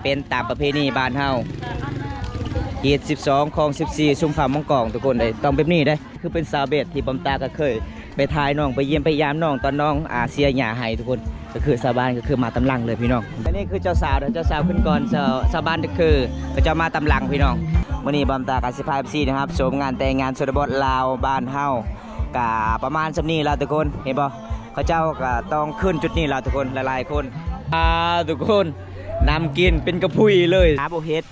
เป็นตามประเพณีบ้านเฮาเขต12คลอง14ชุมพรมังกรทุกคนเลยต้องแบบนี้ได้คือเป็นสาวเบสที่บำตาก็เคยไปทายน้องไปเยี่ยมไปยามน้องตอนน้องเสียหญ้าให้ทุกคนก็คือชาวบ้านก็คือมาตำลังเลยพี่น้องอันนี้คือเจ้าสาวขึ้นก่อนชาวบ้านก็คือก็จะมาตำลังพี่น้องวันนี้บำตากับ15 FCนะครับชมงานแต่งงานชนบทลาวบ้านเฮากะประมาณสำนี้แล้วทุกคนเห็นป่เขาเจ้าก็ต้องขึ้นจุดนี้แล้วทุกคนหลายๆคนทุกคนนำกินเป็นกระพุ้ยเลยหาโบเฮ็ด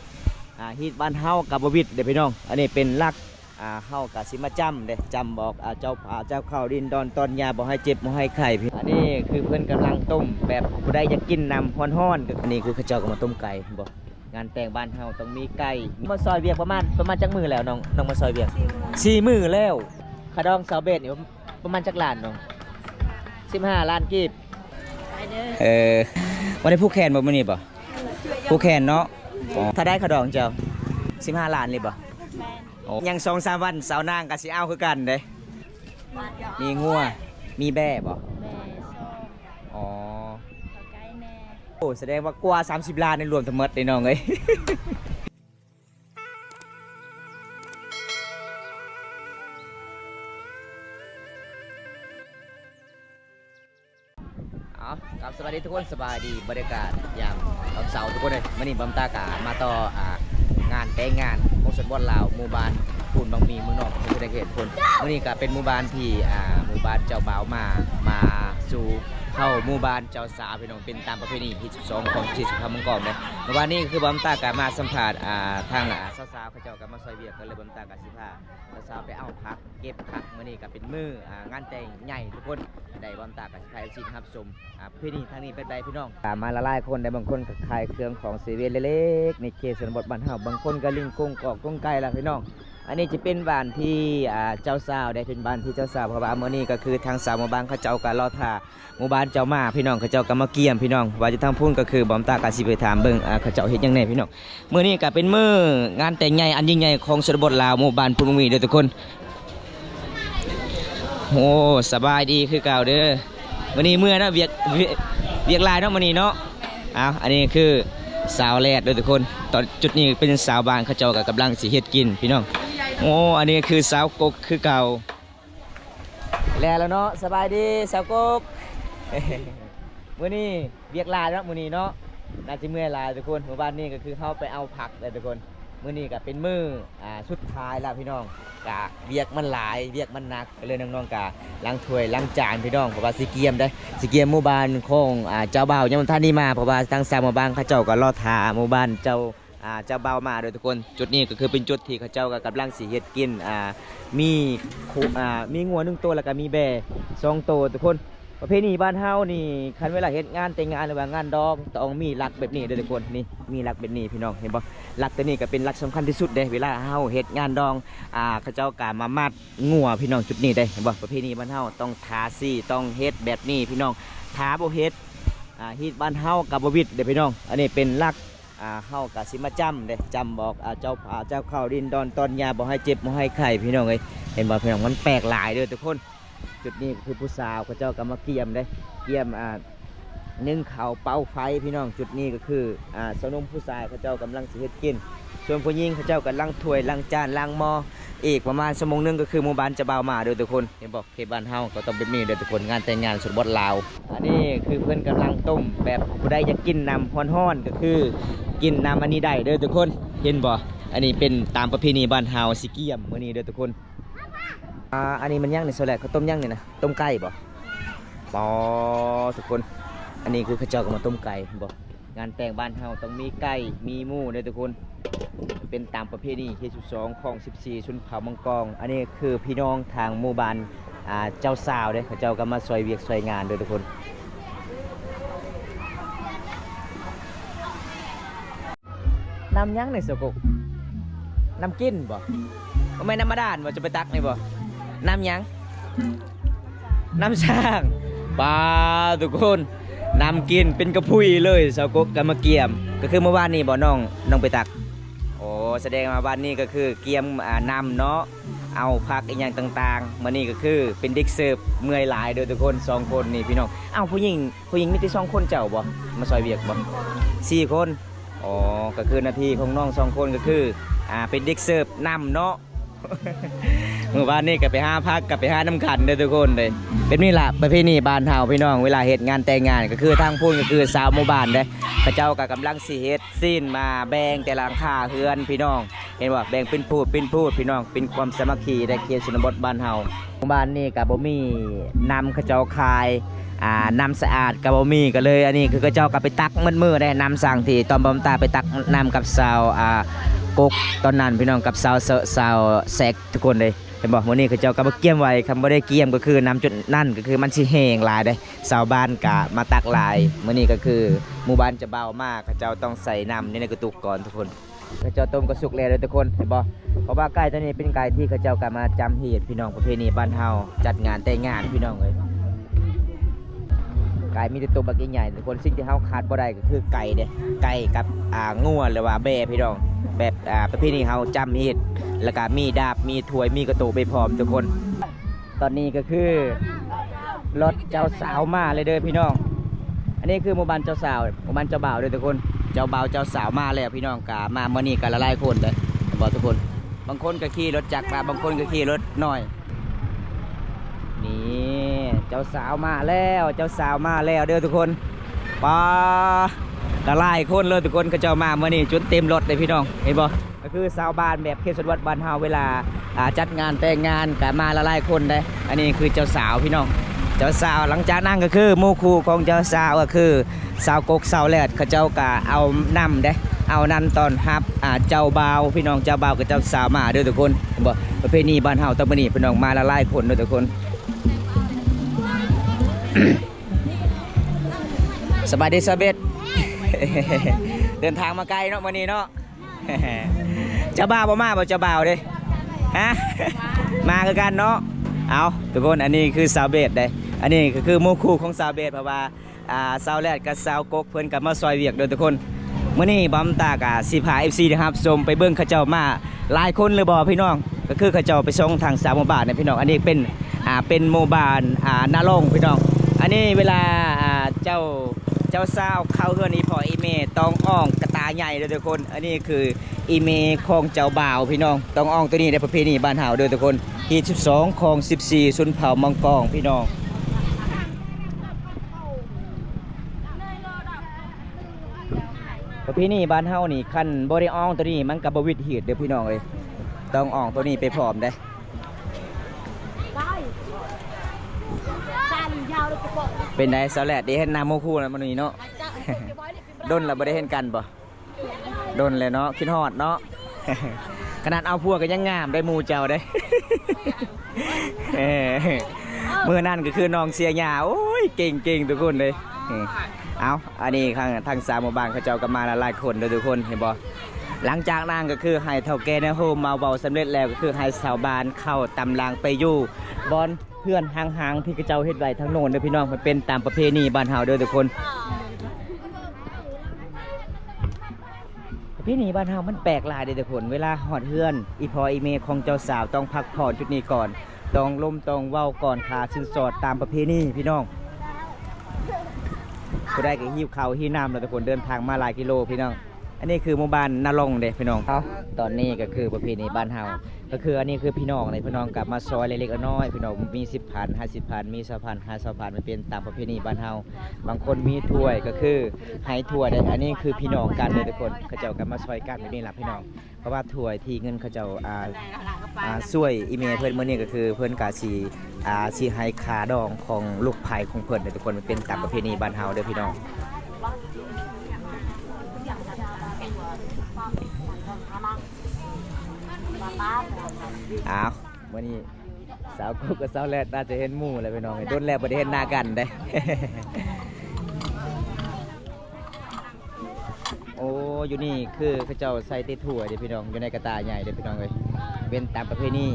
ฮีดบ้านเฮากับบวิดเดี๋ยวพี่น้องอันนี้เป็นลักเฮากับสิมาจำเด้จำบอกเจ้าข้าวดินดอนตอนยาบอกให้เจ็บบอกให้ไข่พี่อันนี้คือเพื่อนกำลังต้มแบบผู้ใดจะกินนำฮ้อนๆอันนี้คือเขาเจ้าก็มาต้มไก่บอกงานแต่งบ้านเฮาต้องมีไก่มาซอยเบียกประมาณจักมือแล้วน้องมาซอยเบียก4 มื้อแล้วขดองสาวเบสนี่ประมาณจักล้านน้อง15 ล้านกีบวันนี้ผู้แคนบ่มื้อนี้บ่ผู้แคนเนาะถ้าได้ขดองเจ้า15 ล้านเลยบ่ยัง2-3 วันสาวนางกับสิเอาคือกันเด้มีงัวมีแบ่บ่อ๋อโอ้แสดงว่ากว่า30 ล้านในรวมทั้งหมดเลยน้องเอ้ยครับสวัสดีทุกคนสบายดีบรรยากาศยามตอนเสาร์ทุกคนเลยมื่อนี้บำตากามาต่องานแต่งงานของชนบทลาวหมู่บ้านปูนบางมีมือนอกที่ได้เห็นคนมื่อนี้ก็เป็นหมู่บ้านที่หมู่บ้านเจ้าบ่าวมาสู่เข้าหมู่บ้านเจ้าสาวพี่น้องเป็นตามประเพณีที่12ของที่สุพรรณมังกรเลยหมู่บ้านนี้คือบำตากามาสัมผัสทางสาวๆเขาเจ้าก็มาซอยเวียกก็เลยบำตากาสิพาสาวไปเอาผักเก็บผักมื่อนี้ก็เป็นงานแต่งใหญ่ทุกคนได้บำตากาสิพาสิครับชมพี่นี่ทางนี้เป็นใดพี่น้องมาละลายคนได้บางคนก็ขายเครื่องของเซเว่นเล็กๆในเขตชนบทบ้านเฮาบางคนก็ลิงกุ้งกอกกุ้งไก่ละพี่น้องอันนี้จะเป็นบ้านที่เจ้าสาวได้เป็นบ้านที่เจ้าสาวเพราะว่าเมื่อนี้ก็คือทางสาวหมู่บ้านเขาเจ้าก็รอท่าหมู่บ้านเจ้ามาพี่น้องเขาเจ้าก็มาเกี่ยมพี่น้องว่าจะทำพุ่นก็คือบอมตากาสิไปถามเบิ่งเขาเจ้าเฮ็ดยังไงพี่น้องเมื่อนี้ก็เป็นมื้องานแต่งใหญ่อันยิ่งใหญ่ของชนบทลาวหมู่บ้านพุ่นมีเด้อทุกคนโอ้สบายดีคือเก่าเด้อวันนี้เมื่อนะเวียกลายเนาะวันนี้เนาะอันนี้คือสาวแรดด้วยทุกคนตอนจุดนี้เป็นสาวบานเขาเจ้ากับกำลังสิเฮ็ดกินพี่น้องโอ้อันนี้คือสาวกกคือเก่าแล้วเนาะสบายดีสาวกกมื้อนี้เวียกลายเนาะมื้อนี้เนาะน่าจะเมื่อยลายทุกคนหมู่บ้านนี้ก็คือเข้าไปเอาผักเลยทุกคนมื้อนี้ก็เป็นมื้อสุดท้ายแล้วพี่น้องกะเวียกมันหลายเวียกมันหนักเลยน้องๆกะล้างถ้วยล้างจานพี่น้องเพราะว่าสิเกียมได้สิเกียมหมู่บ้านของเจ้าบ่าวยังท่านนี้มาเพราะว่าทางสามหมู่บ้านเขาเจ้าก็รอท่าหมู่บ้านเจ้าบ่าวมาโดยทุกคนจุดนี้ก็คือเป็นจุดที่เขาเจ้าก็กำลังสิเฮ็ดกินมีงัว1 ตัวแล้วก็มีแบ่2 ตัวทุกคนประเพณีบ้านเฮานี่คันเวลาเฮ็ดงานแต่งงานหรือว่างานดองต้องมีหลักแบบนี้เด้อทุกคนนี่มีหลักแบบนี้พี่น้องเห็นบ่หลักตัวนี้ก็เป็นหลักสำคัญที่สุดเด้เวลาเฮาเฮ็ดงานดองเขาเจ้าก็มามัดงัวพี่น้องจุดนี้ได้เห็นบ่ประเพณีบ้านเฮาต้องทาสีต้องเฮ็ดแบบนี้พี่น้องทาบ่เฮ็ดฮีดบ้านเฮากับบ่วิดเด้พี่น้องอันนี้เป็นหลักเฮากับสิมาจำเด้จำบอกเจ้าข้าวดินดอนตอนยาบอกให้เจ็บบอกให้ไข่พี่น้องเอ้ยเห็นบ่พี่น้องมันแปลกหลายเด้อทุกคนจุดนี้คือผู้สาวเขาเจ้าก็มาเกี่ยมได้เกี่ยมนึ่งข้าวเป่าไฟพี่น้องจุดนี้ก็คือสนมผู้ชายเขาเจ้ากำลังสิเฮ็ดกินส่วนผู้หญิงเขาเจ้าก็ล้างถ้วยล้างจานล้างหม้ออีกประมาณชั่วโมงนึงก็คือหมู่บ้านจะเบามาเด้อทุกคนเห็นบอกเขตบ้านเฮาก็ต้องเป็นนี่เด้อทุกคนงานแต่งงานชนบทลาวอันนี้คือเพื่อนกำลังต้มแบบผู้ใดจะกินน้ำฮ้อนๆก็คือกินน้ำอันนี้ได้เด้อทุกคนเห็นบ่อันนี้เป็นตามประเพณีบ้านเฮาสิเกี่ยมมื้อนี้เด้อทุกคนอันนี้มันย่างในโซแลตเขาต้มย่างเนี่ยนะต้มไก่บ่ทุกคนอันนี้คือเขาเจ้าก็มาต้มไก่บ่งานแต่งบ้านเฮาต้องมีไก่มีหมูเด้อทุกคนเป็นตามประเพณีที่12ของ14ชุนเผ่ามังกรอันนี้คือพี่น้องทางหมู่บ้านเจ้าสาวเด้เขาเจ้าก็มาซอยเวียกซอยงานเด้อทุกคนน้ำย่างในสกกน้ำกินบ่ไม่น้ำมาด่านบ่จะไปตักนี่บ่น้ำยังน้ำช่างปลาทุกคนน้ำกินเป็นกระพุ้ยเลยสาวกกมาเกี่ยมก็คือเมื่อวานนี้บ่น้องไปตักโอ้แสดงมาวันนี้ก็คือเกี่ยมน้ำเนาะเอาผักอีกอย่างต่างๆมานี่ก็คือเป็นเด็กเสิร์ฟเมื่อยหลายโดยทุกคน2 คนนี่พี่น้องผู้หญิงมีแต่2 คนเจ้าบ่มาซอยเวียกบ่4 คน อ๋อก็คือหน้าที่ของน้องสองคนก็คือเป็นเด็กเสิร์ฟนำเนาะ เมื่อวานนี้ก็ไปหาพักกับไปหาน้ำขันเด้อทุกคนเลยเป็นนี่ล่ะประเพณีบ้านเฮาพี่น้องเวลาเฮ็ดงานแต่งงานก็คือทางพูนก็คือสาวหมู่บ้านเด้พระเจ้าก็กำลังสิเฮ็ดซีนมาแบ่งแต่ละหลังคาเฮือนพี่น้องเห็นบ่แบ่งเป็นพูดพี่น้องเป็นความสามัคคีในเขตชนบทบ้านเฮาหมู่บ้านนี้ก็บ่มีนำเขาเจ้าคายน้ำสะอาดกับบ่มีก็เลยอันนี้คือเขาเจ้าก็ไปตักมือได้น้ำสั่งที่ตอนบำตาไปตักน้ำกับสาวกกตอนนั้นพี่น้องกับสาวแซกทุกคนเลยเห็นบอกมื้อนี้เขาเจ้าก็บ่เกี่ยมไว้คำบ่ได้เกี่ยมก็คือน้ำจุดนั่นก็คือมันสิแห้งหลายได้ชาวบ้านก็มาตักหลายมื้อนี้ก็คือหมู่บ้านจะเบามากเขาเจ้าต้องใส่น้ำในกระตุกก่อนทุกคนเขาเจ้าต้มก็สุกแล้วทุกคนเห็นบ่เพราะว่าไก่ตัวนี้เป็นไก่ที่เขาเจ้าก็มาจำเหตุพี่น้องประเพณีบ้านเฮาจัดงานแต่งงานพี่น้องเอ้ยไก่มีแต่ตัวบักใหญ่ๆทุกคนสิ่งที่เฮาขาดบ่ได้ก็คือไก่เด้ไก่กับงัวหรือว่าแบะพี่น้องแบบประเพณีเฮาจำเหตุแล้วก็มีดาบมีถ้วยมีกระโตไปพร้อมทุกคนตอนนี้ก็คือรถเจ้าสาวมาเลยเด้อพี่น้องอันนี้คือหมู่บ้านเจ้าสาวหมู่บ้านเจ้าบ่าวเด้อทุกคนเจ้าบ่าวเจ้าสาวมาแล้วพี่น้องกะมาเมื่อนี้กันหลายคนเลยบอกทุกคนบางคนก็ขี่รถจักรมาบางคนก็ขี่รถน้อยนี่เจ้าสาวมาแล้วเจ้าสาวมาแล้วเด้อทุกคนป้าหลายคนเลยทุกคนก็เจ้ามาเมื่อนี้จนเต็มรถเลยพี่น้องเห็นบ่ก็คือชาวบ้านแบบเขตชนบทบ้านเฮาเวลาจัดงานแต่งงานก็มาหลายคนได้อันนี้คือเจ้าสาวพี่น้องเจ้าสาวหลังจากนั้นก็คือหมู่คู่ของเจ้าสาวก็คือสาวกกสาวแลดเขาเจ้าก็เอานำได้เอานั่นตอนฮับเจ้าบ่าวพี่น้องเจ้าบ่าวกับเจ้าสาวมาเด้อทุกคนบ่ประเพณีบ้านเฮาตะมื้อนี้พี่น้องมาหลายคนเด้อทุกคน สบายดีสเบ็ด เดินทางมาไกลเนาะวันนี้เนาะ เจ้าบ่าวบ่มาบ่เจ้าบ่าวเด้ฮะ มาคือกันเนาะเอาทุกคนอันนี้คือสาวเบดเด้อันนี้ก็คือหมู่คู่ของสาวเบดเพราะว่าสาวแรดกับสาวกกเพิ่นกับมาซอยเวียกเด้อทุกคนมื้อนี้บอมตากะสิพา FC นะครับชมไปเบิ่งเขาเจ้ามาหลายคนเลยบ่พี่น้องก็คือเขาเจ้าไปส่งทางสามหมู่บ้านเนี่ยพี่น้องอันนี้เป็นหมู่บ้านนาลงพี่น้องอันนี้เวลาเจ้าสาวเข้าเฮือนอีพ่ออีเมต้องอ่องกระตาใหญ่เด้อทุกคนอันนี้คืออีเมของเจ้าบ่าวพี่น้องต้องอ่องตัวนี้ในประเพณีบ้านเฮาเด้อทุกคนที่12ของ14สุนเผ่ามังกรพี่น้องประเพณีบ้านเฮานี่คันบ่ได้อ่องตัวนี้มันก็บ่วิดหีดเด้อพี่น้องเอ้ยต้องอ่องตัวนี้ไปพร้อมเด้เป็นไงสาวแหลดได้เห็นหน้าโมคู่แล้วมันนี่เนาะ ดนเราไม่ได้เห็นกันบ่ดนเลยเนาะคิดฮอดเนาะ ขนาดเอาพวกก็ยังงามได้มูเจ้าได้ เมื่อนั่นก็คือน้องเสียหยาโอ้ยเก่งทุกคนเลยเอาอันนี้ทางสามหมู่บ้านเขาเจ้าก็มาหลายคนเลยทุกคนเห็นบ่หลังจากนั้นก็คือให้เท่าแก่ในโฮมมาเบาสำเร็จแล้วก็คือให้ชาวบ้านเข้าตำรางไปอยู่บอนเพื่อนห่างๆที่เขาเจ้าเฮ็ดไว้ทั้งโน้นเด้อพี่น้องมันเป็นตามประเพณีบ้านเฮาเด้อทุกคนประเพณีบ้านเฮามันแปลกหลายเด้อทุกคนเวลาฮอดเฮือนอีพออีเมของเจ้าสาวต้องพักผ่อนจุดนี้ก่อนต้องล้มต้องเว้าก่อนขาสินสอดตามประเพณีพี่น้องผู้ได้ก็หิ้วข้าวหิ้วน้ำแล้วทุกคนเดินทางมาหลายกิโลพี่น้องอันนี้คือหมู่บ้านนาลงเด้พี่น้องตอนนี้ก็คือประเพณีบ้านเฮาก็คืออันนี้คือพี่น้องในพี่น้องกลับมาซอยเล็กๆน้อยพี่น้องมี10 พัน50 พันมี20 พัน50 พันมันเป็นตามประเพณีบ้านเฮาบางคนมีถ้วยก็คือให้ถ้วยได้อันนี้คือพี่น้องกันเลยทุกคนเขาเจ้ากันมาซอยกันแบบนี้แหละพี่น้องเพราะว่าถ้วยที่เงินเขาเจ้าช่วยอีเมลเพื่อนเมื่อนี้ก็คือเพื่อนกาสีให้ขาดองของลูกไผ่ของเพื่อนเลยทุกคนมันเป็นตามประเพณีบ้านเฮาเด้อพี่น้องอ้าววันนี้สาวกุ๊กกับสาวแรดน่าจะเห็นหมู่อะไรไปน้องโดนแล้วประเด็นหน้ากันได้ โอ้อยู่นี่คือเขาเจ้าใส่ติดถั่วเดี๋ยวพี่น้องอยู่ในกระตาใหญ่เดี๋ยวพี่น้องเลยเป็นตามประเพณี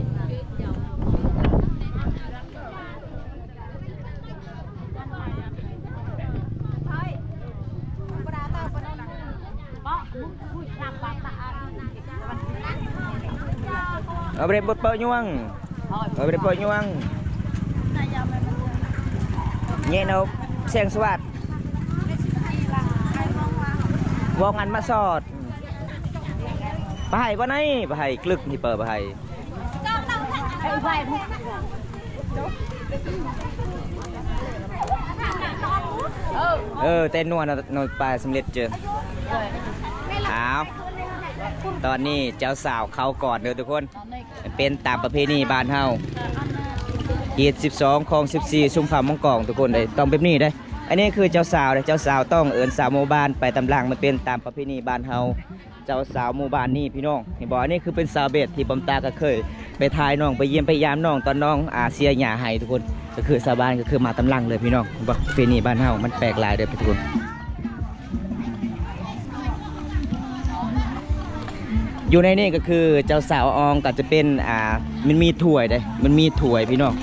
เอาไปบดเปาะยวงเอาไปเปาะยวงเงี้ยเอาเสียงสวัสดิ์ วงอันมาสอดไปให้ก็ไหนไปให้กลึกที่เปิดไปให้เต้นนวลนวลปลายสำเร็จเจอเอาตอนนี้เจ้าสาวเขาก่อนเด้อทุกคนเป็นตามประเพณีบ้านเฮาเหตุ12ของ14ชุมพามังกรทุกคนเลยต้องแบบนี้ได้อันนี้คือเจ้าสาวเจ้าสาวต้องเอิญสาวหมู่บ้านไปตำลังมันเป็นตามประเพณีบ้านเฮาเจ้าสาวหมู่บ้านนี่พี่น้องเห็นบอกอันนี้คือเป็นสาวเบ็ดที่บำตาก็เคยไปทายน้องไปเยี่ยมไปยามน้องตอนน้องเสียหญ้าให้ทุกคนก็คือสาวบ้านก็คือมาตำลังเลยพี่น้องบอกประเพณีบ้านเฮามันแปลกหลายเด้อทุกคนอยู่ในนี่ก็คือเจ้าสาวอองก็จะเป็นมันมีถ้วยเด้มันมีถ้วยพี่น้อง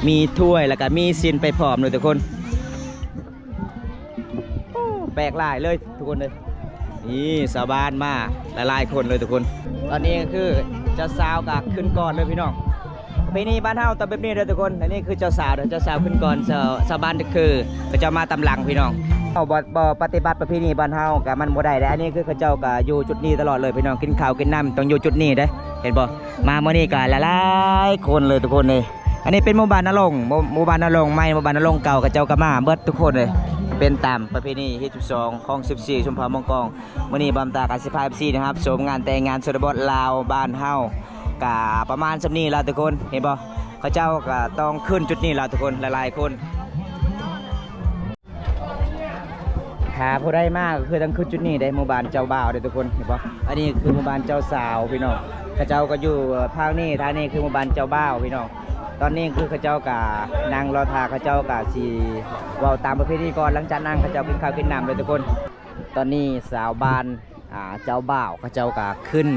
มีถ้วยแล้วก็มีซินไปพร้อมเลยทุกคนแปลกหลายเลยทุกคนเลยนี่สาวบ้านมาหลายคนเลยทุกคนตอนนี้ก็คือเจ้าสาวก็ขึ้นก่อนเลยพี่น้องประเพณีบ้านเฮาตอนแบบนี้เลยทุกคนอันนี้คือเจ้าสาวเจ้าสาวขึ้นก่อนสาวบ้านก็คือเขาจะมาตำหลังพี่น้องเอาบ่ปฏิบัติประเพณีบ้านเฮากับมันบ่ได้แต่อันนี้คือเขาเจ้าก็อยู่จุดนี้ตลอดเลยพี่น้องกินข้าวกินน้ำต้องอยู่จุดนี้ได้เห็นบ่มาเมื่อนี้ก็หลายคนเลยทุกคนเลยอันนี้เป็นหมู่บ้านนรงค์หมู่บ้านนรงค์ใหม่หมู่บ้านนรงค์เก่าเขาเจ้าก็มาเบิดทุกคนเลยเป็นตามประเพณีที่12ของ14ชุมพรมังกรมื้อนี้บำตาการสิพา14นะครับชมงานแต่งงานชนบทลาวบ้านเฮากะประมาณสำนี้แล้วทุกคนเห็นบ่เขาเจ้าก็ต้องขึ้นจุดนี้แล้วทุกคนหลายๆคนถ้าผู้ใดมากก็คือต้องขึ้นจุดนี้ได้หมู่บ้านเจ้าบ่าวเด้อทุกคนเห็นบ่อันนี้คือหมู่บ้านเจ้าสาวพี่น้องเขาเจ้าก็อยู่ทางนี้คือหมู่บ้านเจ้าบ่าวพี่น้องตอนนี้คือเขาเจ้ากะนางรอทาเขาเจ้ากะสีว่าวตามประเพณีก่อนหลังจากนั้นเขาเจ้ากินข้าวกินน้ำเลยทุกคนตอนนี้สาวบ้านเจ้าบ่าวเขาเจ้ากะขึ้น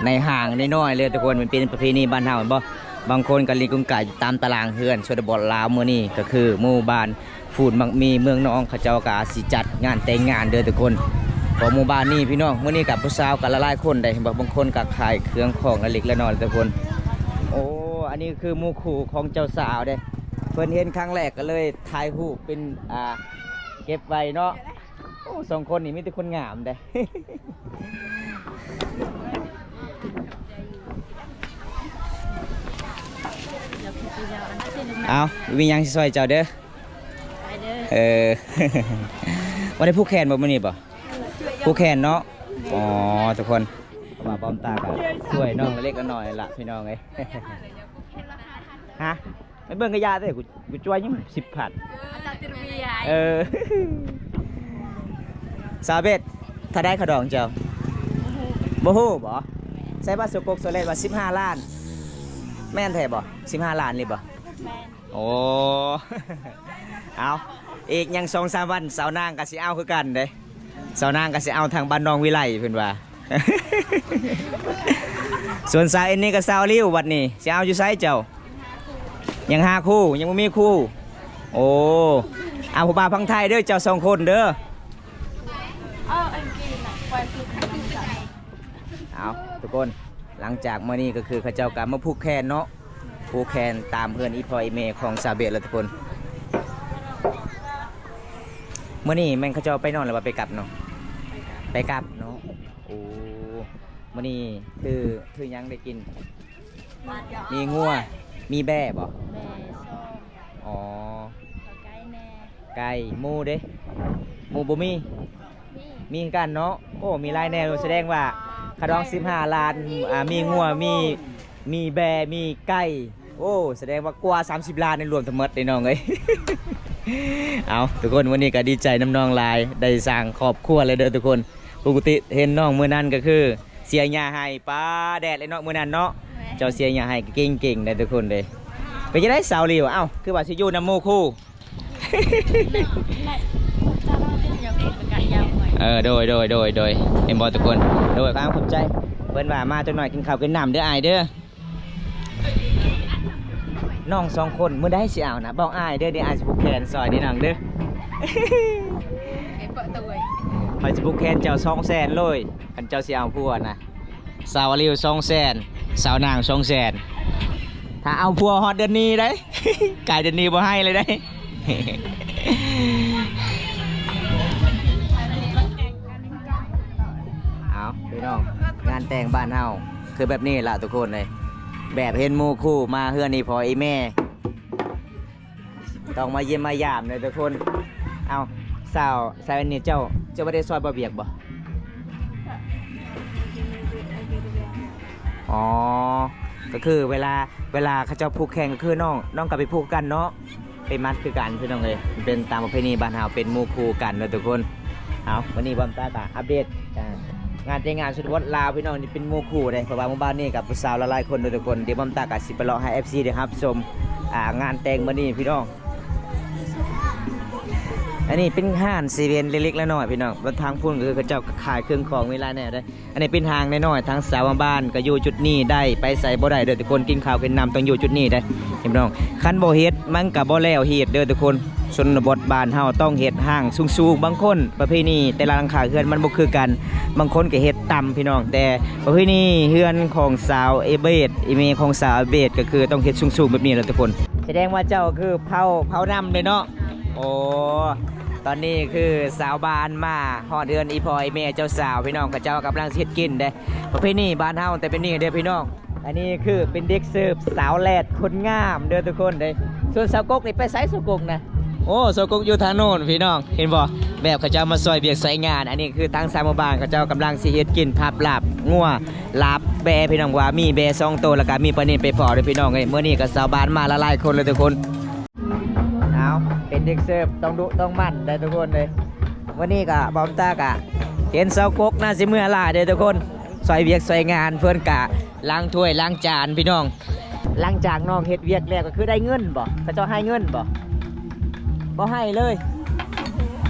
ในห่างน้อยๆเลยทุกคนมันเป็นประเพณีบ้านเฮาเห็นบ่บางคนก็ลีกุงกะตามตารางเฮือนชนบทลาวมื้อนี้ก็คือหมู่บ้านฟูนมักมีเมืองน้องเขาเจ้ากะสิจัดงานแต่งงานเด้อทุกคนของหมู่บ้านนี้พี่น้องมื้อนี้กับผู้สาวกับหลายๆคนได้บางคนก็ขายเครื่องของเล็กๆน้อยๆทุกคนโอ้อันนี้คือหมู่คู่ของเจ้าสาวเด้เพิ่นเห็นครั้งแรกก็เลยถ่ายรูปเป็นเก็บไว้เนาะโอ้สองคนนี่มีแต่คนงามเด้ เอามียังสิซอยเจ้าเด้อวันนี้ผู้แคนบ่มื้อนี้บ่ผู้แคนเนาะอ๋อทุกคนมาบอมตากันช่วยน้องเล็กน้อยละพี่น้องเอ้ยฮะไม่เบิ่งกระยาเด้กูช่วยยัง10,000สาวเบ็ดถ้าได้ขดองเจ้าบ่ฮู้บ่ใส่บัตรสกกโซเลตว่า15 ล้านแม่นแท้บ่15 ล้านนี่บ่โอ้ เอาอีกยัง2-3 วันสาวนางก็สิเอาคือกันเด้สาวนางก็สิเอาทางบ้านน้องวิไลเพิ่นว่า ส่วนสาวเอ็นนี่ก็สาวริ้ววัดนี้สิเอาอยู่ไสเจ้ายัง5 คู่ยังบ่มีคู่โอ้เอาผู้บ่าวพังไทยเด้อเจ้า2 คนเด้อเอาทุกคนหลังจากมื้อนี้ก็คือเขาเจ้าก็มาผูกแขนเนาะผูกแขนตามเพื่อนอีพออีเมของสาวเบลแล้วทุกคนเมื่อนี้แม่งเขาจะไปนอนหรือว่าไปกลับเนาะไปกลับเนาะโอ้เมื่อนี้คือยังได้กินมีงัวมีแบ่บ่อ๋อไก่หมูเด้หมูบ่มีกันเนาะโอ้มีลายแนวแสดงว่าขดอง15 ล้านมีงัวมีแบมีไก่โอ้แสดงว่ากว่า30 ล้านในรวมทั้งหมดเลยน้องเอ้ย เอาทุกคนวันนี้ก็ดีใจน้ำน้องลายได้สร้างครอบครัวเลยเด้อทุกคนปกติเห็นน้องมือนั้นก็คือเสียหญ้าให้ป้าแดดเลยเนาะมือนั้นเนาะเจ้าเสียหญ้าให้เก่งๆได้ทุกคนเลยไปจะได้สาวริวเอ้าคือว่าสิอยู่น้ำโมคู่ โดยเอ็มบอลทุกคนโดยความขอบใจเพิ่นว่ามาจังหน่อยกินข้าวกินน้ำเด้ออายเด้อน้อง2 คนเมื่อได้สิเอานะบอกอายเด้อเดี๋ยวอายสิผูกแขนซอยนี่น้องเด้อคอยสิผูกแขนเจ้า200,000เลยคันเจ้าสิเอาผัวนะสาวริว200,000สาวนาง200,000ถ้าเอาผัวฮอดเดือนนี้ได้ กายเดือนนี้บ่ให้เลยได้ โ พี่น้องงานแต่งบ้านเฮาคือแบบนี้ล่ะทุกคนเลยแบบเห็นหมู่คู่มาเฮือนนี่พออีแม่ต้องมาเยี่ยมมายามเลยทุกคนเอาสาวสาวนี่เจ้าบ่ได้ซอยบ่เบียกบ่อ๋อก็คือเวลาเขาเจ้าผูกแข่งก็คือน้องกับไปผูกกันเนาะไปมัดคือกันพี่น้องเลยเป็นตามประเพณีบ้านเฮาเป็นหมู่คู่กันเลยทุกคนเอาวันนี้บอมตาอัปเดตงานแต่งงานสุดวัดลาวพี่น้องนี่เป็นหมู่คู่เลยเพราะว่าหมู่บ้านนี้กับผู้สาวหลายๆคนทุกคนเดี๋ยวบอมตากับสิไปรอให้ FC เดี๋ยวครับชมงานแต่งมื้อนี้พี่น้องอันนี้เป็นห้างซีเวนเล็กๆแล้วน้อยพี่น้องรถทางพุ่นก็คือเขาเจ้าขายเครื่องของเวลาเนี่ยได้อันนี้เป็นห้างน้อยๆทางสาวบ้านก็อยู่จุดนี้ได้ไปใส่บ่ได้เด้อทุกคนกินข้าวกินน้ำต้องอยู่จุดนี้ได้พี่น้องคันบ่เฮ็ดมันก็บ่แล้วเฮ็ดเด้อทุกคนชนบทบ้านเฮาต้องเฮ็ดห้างสูงๆบางคนประเพณีแต่ละหลังคาเฮือนมันบ่คือกันบางคนก็เฮ็ดต่ำพี่น้องแต่ประเพณีเฮือนของสาวเอเบดอีเมของสาวเอเบดก็คือต้องเฮ็ดสูงๆแบบนี้แหละทุกคนแสดงว่าเจ้าคือเผานำเลยเนาะโอ้ตอนนี้คือสาวบ้านมาฮอดเดือนอีพอยแม่เจ้าสาวพี่น้องกับเจ้ากำลังเฮ็ดกินเด้ประเพณีบ้านเฮาแต่เป็นนี่เด้อพี่น้องอันนี้คือเป็นเด็กเสิร์ฟสาวแลดคนงามเด้อทุกคนเด้ส่วนสาวกกนี่ไปไสสาวกกนะโอ้สาวกกอยู่ทางโน้นพี่น้องเห็นบ่แบบเขาเจ้ามาซอยเบียกซอยงานอันนี้คือทางสามหมู่บ้านเขาเจ้ากำลังสิเฮ็ดกินพับลาบงัวลาบแบพี่น้องว่ามีแบ2ตัวแล้วก็มีปลานิ่มไปพอเด้อพี่น้องเอ้ยมื้อนี้ก็สาวบ้านมาหลายๆคนเลยทุกคนเป็นเด็กเสิร์ฟต้องดุต้องมั่นได้ทุกคนเลยวันนี้ก็บอมตากะเห็นสาวกกน่าสิเมื่อล่าเด้อทุกคนซอยเวียกซอยงานเพื่อนกะล้างถ้วยล้างจานพี่น้องล้างจานน้องเฮ็ดเวียกแล้วก็คือได้เงินบ่เขาเจ้าให้เงินบ่ให้เลย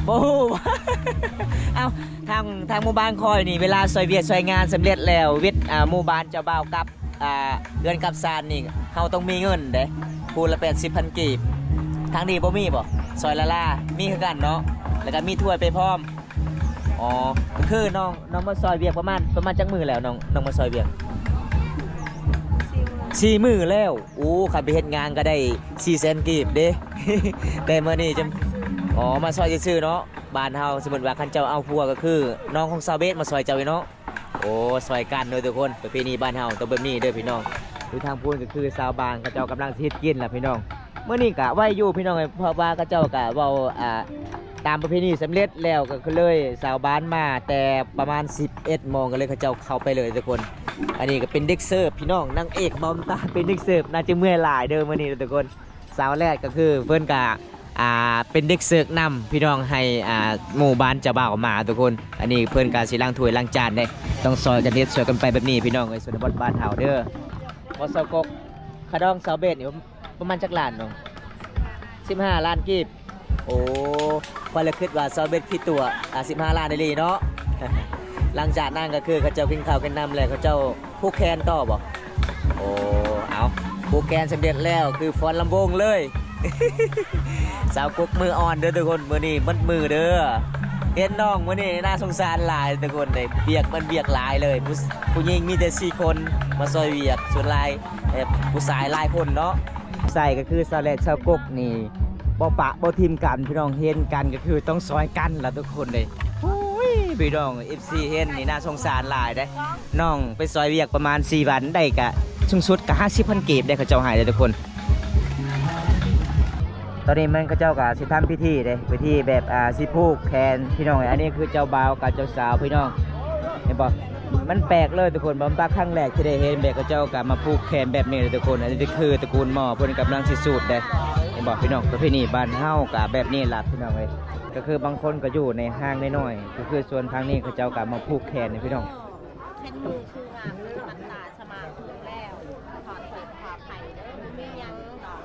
บ่ฮู้ เอาทางหมู่บ้านคอยนี่เวลาซอยเวียกซอยงานสำเร็จแล้ววิทย์หมู่บ้านเจ้าบ่าวกับเดือนกับซานนี่เขาต้องมีเงินเด้คูละ80,000 กีบทางนี้บ่มีบ่ซอยละล่ามีคือกันเนาะแล้วก็มีถ้วยไปพร้อมอ๋อคือน้องมาซอยเวียกประมาณจักมือแล้วน้องมาซอยเวียก4 มื้อแล้วโอ้คันไปเฮ็ดงานก็ได้400,000 กีบเด้ แต่มื้อนี้จะอ๋อมาซอยซื่อๆเนาะบ้านเฮาสมมุติว่าคันเจ้าเอาผัวก็คือน้องของซาวเบสมาซอยเจ้าเนาะโอ้ซอยกันเด้อทุกคนประเพณีบ้านเฮาต้องแบบนี้เด้อพี่น้องดูทางพูนก็คือชาวบ้านเขาเจ้ากำลังเฮ็ดกินล่ะพี่น้องเมื่อนี้กะไหวอยู่พี่น้องเพราะว่าเขาเจ้ากะเว้าตามประเพณีสำเร็จแล้วก็คือเลยสาวบ้านมาแต่ประมาณ11 โมงก็เลยเขาเจ้าเข้าไปเลยทุกคนอันนี้ก็เป็นเด็กเสิร์ฟพี่น้องนางเอกบอมตาเป็นเด็กเสิร์ฟน่าจะเมื่อยหลายเด้อมื่อนี้ทุกคนสาวแรกก็คือเพื่อนกะเป็นเด็กเสิร์ฟนำพี่น้องให้หมู่บ้านเจ้าบ่าวมาทุกคนอันนี้เพื่อนกะสิล้างถ้วยล้างจานได้ต้องซอยกันเฮ็ดซอยกันไปแบบนี้พี่น้องไอ้ส่วนบ้านเฮาเด้อบ่สาวกกขะดองสาวเบสนี่ประมาณจักล้านน้อง15 ล้านกีบโอ้พอเลยคิดว่าซาวเบสที่ตัว15 ล้านได้เลยเนาะ หลังจากนั้นก็คือเขาเจ้ากินข้าวกินน้ำเลยเขาเจ้าผู้แคนต่อบ่โอ้เอาผู้แคนสำเร็จแล้วคือฟอนลำวงเลย สาวกุ๊กมืออ่อนเด้อทุกคนมือนี้มันมือเด้อเห็นน้องมือนี้น่าสงสารหลายทุกคนเลยเบียกหลายเลยผู้หญิงมีแต่4 คนมาซอยเบียกส่วนลายผู้ชายหลายคนเนาะใส่ก็คือสาวแรกสาวกุ๊กนี่บ่ปะบ่ทีมกันพี่น้องเห็นกันก็คือต้องซอยกันล่ะทุกคนเลยพี่น้อง FC เห็นนี่น่าสงสารหลายได้น้องไปซอยเวียกประมาณ4 วันได้กะสูงสุดกะ50,000 กีบได้เขาเจ้าหายเลยทุกคนตอนนี้มันเขาเจ้ากะสิทำพิธีเด้พิธีแบบสิผูกแขนพี่น้องอันนี้คือเจ้าบ่าวกับเจ้าสาวพี่น้องเห็นบ่มันแปลกเลยทุกคนบอมตาครั้งแรกที่ได้เห็นแบบเขาเจ้ากะมาผูกแขนแบบนี้เลยทุกคนอันนี้คือตระกูลหม้อเพิ่นกำลังสิสูตรได้เห็นบ่พี่น้องประเพณีบ้านเฮากะแบบนี้ล่ะพี่น้องเอ้ยก็คือบางคนก็อยู่ในห้างน้อยๆก็คือส่วนทางนี้เขาเจ้ากะมาผูกแขนนี่พี่น้องเห็นดูคือว่ามันตาสมาธิแล้วถอดเปิดขอไผ่เด้อมียังดอก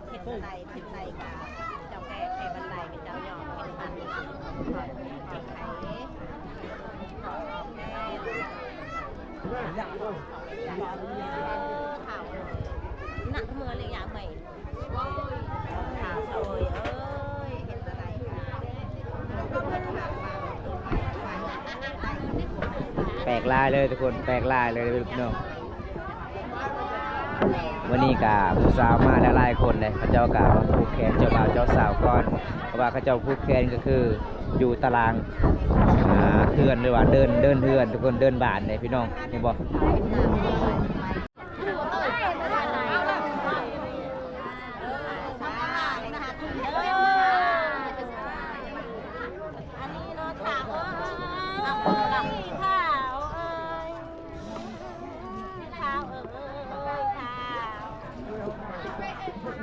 เห็นไรกะเจ้าแก่ไข่บันไดเป็นเจ้าหยอกเป็นพันถอดไข่หนักเมื่อเลยอย่างใหม่ข่าวโอยเห็นอะไรแปลกลายเลยทุกคนแปลกลายเลยพี่น้องวันนี้กะผู้สาวมาหลายคนเลยเขาเจ้ากะมาผูกแขนเจ้าบ่าวเจ้าสาวก่อนเพราะว่าเขาเจ้าผูกแขนก็คือ อยู่ตารางเทือนหรือว่าเดินเทือนทุกคนเดินบานเลยพี่น้องเห็นบ่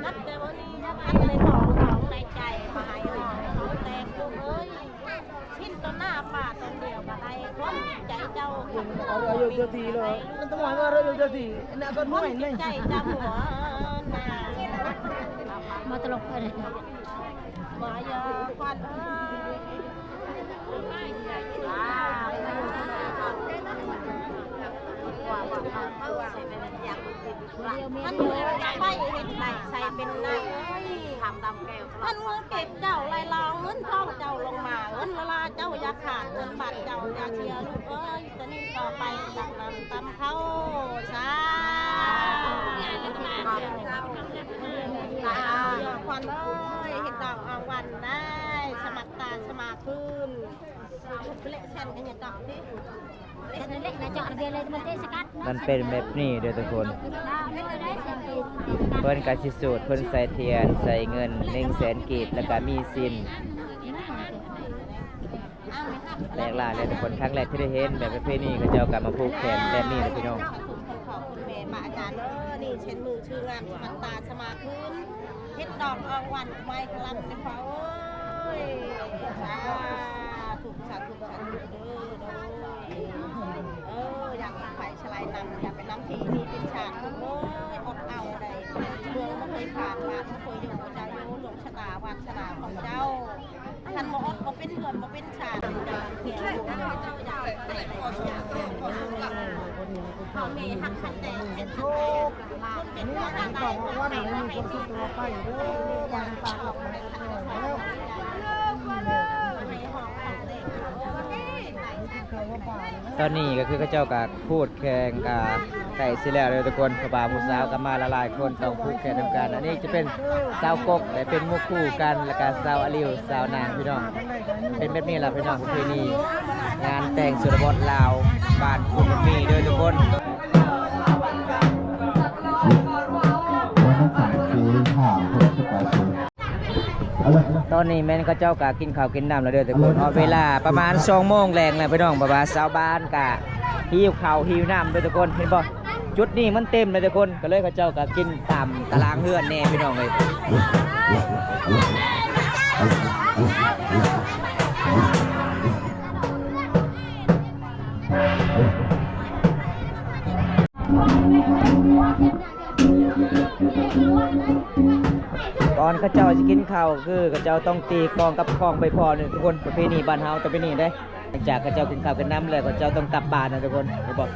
นับแต่วันนี้นับเลยของในใจมาให้หน่อยของแตงลูกเอ้ยชิ้นต้นหน้าป่าต้นเดียวกับไอ้คนใจเจ้าคนเราอยู่เจ้าทีเลยมันต้องว่าเราอยู่เจ้าทีน่ะก็ไม่เลยใจเจ้าหัวน่ะมาตลกเลยมาเยอะควันเอ้ยท่านมือไปเห็นไหนใส่เป็นนายทำดำแก้วท่านมือเก็บเจ้าลายลองเงินทองเจ้าลงมาเงินเวลาเจ้าอยากขาดเงินบาทเจ้าอยากเชียร์ลูกเอ้ยจะนี่ต่อไปดักนำตำเข้าซาควันเอ้ยเห็นดอกอ่างวันได้สมัครตาสมาคืนเละเส้นกันอย่างดอกที่มันเป็นแบบนี้เด้อทุกคนเพิ่นก็สิสูตรเพิ่นใส่เทียนใส่เงิน100,000 กีบแล้วก็มีซินแปลกหลายเลยทุกคนครั้งแรกที่ได้เห็นแบบประเพณีเขาเจ้ากลับมาผูกแขนแบบนี้เลยพี่น้องขอบคุณแม่มาอาจารย์นี่เช่นมือชื่องามสมัครตาสมาคืนเฮ็ดดอกอ่างวันไม้กลับในเฝ้าเอ้ยถูกสาธุอยากไปฉลายนำอยากไปน้ำทีนี่เป็นฉากโอ้ยอดเอาใดเมืองไม่เคยผ่านมาไม่เคยอยู่เจ้าโยหลงชะตาวาสนาของเจ้าท่านหมอเขาเป็นเดือนเขาเป็นฉากเขียวเจ้าอยากเขามีทักขันแต่เป็นทุกเป็นเรื่องอะไรว่าไหนว่าเป็นที่ตัวไปวันปากออกมาตอนนี้ก็คือเขาเจ้าก็พูดแข่งกับไก่สิแล้วเลยทุกคนพระบาผู้สาวก็มาละลายคนต้องพูดแข่งทำกันอันนี้จะเป็นสาวกกแต่เป็นมุกคู่กันแล้วก็สาวอลิวสาวนางพี่น้องเป็นแบบนี้แหละพี่น้องประเพณีงานแต่งสุรบดลาวบ้านคุณมีเด้อทุกคนตอนนี้แม่นเขาเจ้ากะกินข้าวกินน้ำแล้วเด้อทุกคนเวลาประมาณ2 โมงแรงเลยพี่น้องประมาณชาวบ้านกะหิวข้าวหิวน้ำเด้อทุกคนเห็นบ่จุดนี้มันเต็มเลยทุกคนก็เลยเขาเจ้ากะกินตามตารางเฮือนแน่พี่น้องเลยก่อนเขาเจ้าจะกินข้าวคือเขาเจ้าต้องตีกลองกับคลองไปพอหนึ่งทุกคนประเพณีบ้านเฮาจะเป็นนี่ได้หลังจากเขาเจ้ากินข้าวกินน้ำเลยเขาเจ้าต้องกลับบ้านนะทุกคนเขาบอก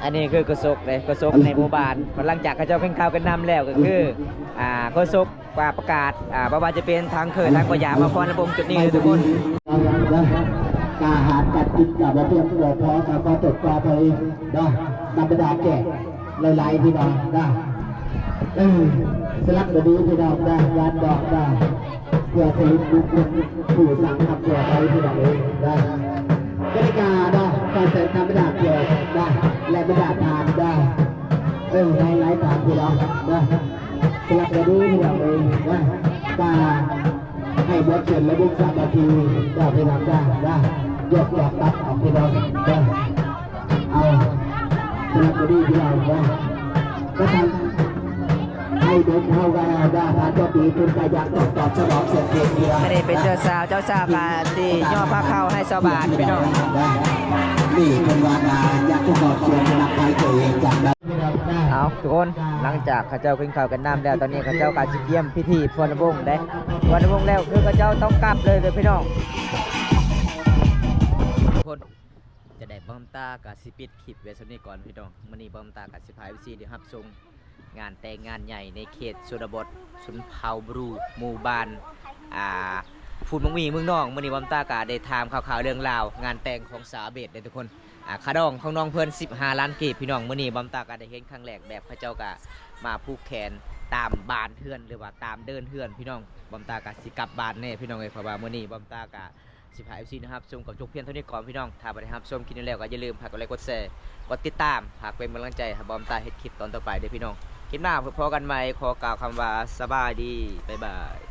อันนี้คือกระซกเลยกระซกในหมู่บ้านหลังจากเขาเจ้ากินข้าวกินน้ำแล้วก็คือกระซกประกาศว่าจะเป็นทางเคยทางกว่าหยามาฟ้อนระบมจุดนี้เลยทุกคนกาหารกัดกินกับเพื่อนตัวพอกับมาตดปลาไปนะนำไปดาแก่หลายๆพี่น้องนะสลับแบบนี้พี่น้องนะยานดอกนะเพื่อสลิปบุคคลผู้สั่งทำตัวไปพี่น้องเองนะกติกานะการใส่นำไปดาเกี่ยวนะและไปดาทานนะหลายๆทานพี่น้องนะสลับแบบนี้พี่น้องเองนะกาให้บทเขียนและบุกสักนาทีก็ไปทำได้ยกหลอกตัดออกไปลองเอาสลับไปดีที่เราก็ทำให้เด็กเข้ากันได้ผ่านเจ้าปีคุณกายักตอบสนองเสียงเพลงดีละอันนี้เป็นเจ้าสาวกาที่ย่อผ้าเข้าให้ชาวบ้านพี่น้องนี่เป็นวานายักษ์ตอบเสียงหลักไปตัวเองจากนั้นเอาทุกคนหลังจากข้าเจ้ากินข้าวกันน้ำแล้วตอนนี้ข้าเจ้าการสิเยี่ยมพิธีพรวงได้พรวงแล้วคือข้าเจ้าต้องกลับเลยพี่น้องทุกคนจะได้บอมตากับสิปิดคลิปไว้สักนิดก่อนพี่น้องมื้อนี้บอมตากับสิพายวิซีเดี๋ยวรับชมงานแต่งงานใหญ่ในเขตชนบทชนเผ่าบรูหมู่บ้าน ฟูดมังมีเมืองน้องมื้อนี้บอมตากาได้ถามข่าวๆเรื่องราวงานแต่งของสาวเบสได้ทุกคนค่าดองของน้องเพิ่น15 ล้านกีบพี่น้องมื้อนี้บอมตากาได้เห็นครั้งแรกแบบพระเจ้าก็มาผูกแขนตามบ้านเฮือนหรือว่าตามเดินเฮือนพี่น้องบอมตากาสิกลับบ้านแน่พี่น้องเอ้ยเพราะว่ามื้อนี้บอมตากาสิพา FC นะครับชมกับจกเพียงเท่านี้ก่อนพี่น้องถ้าบ่ได้รับชมคลิปนี้แล้วก็อย่าลืมฝากกดไลค์กดแชร์กดติดตามฝากเป็นกำลังใจให้บอมตาเฮ็ดคลิปตอนต่อไปเด้อพี่น้องคลิปหน้าพบกันใหม่ขอกล่าวคำว่าสบายดีบ๊ายบาย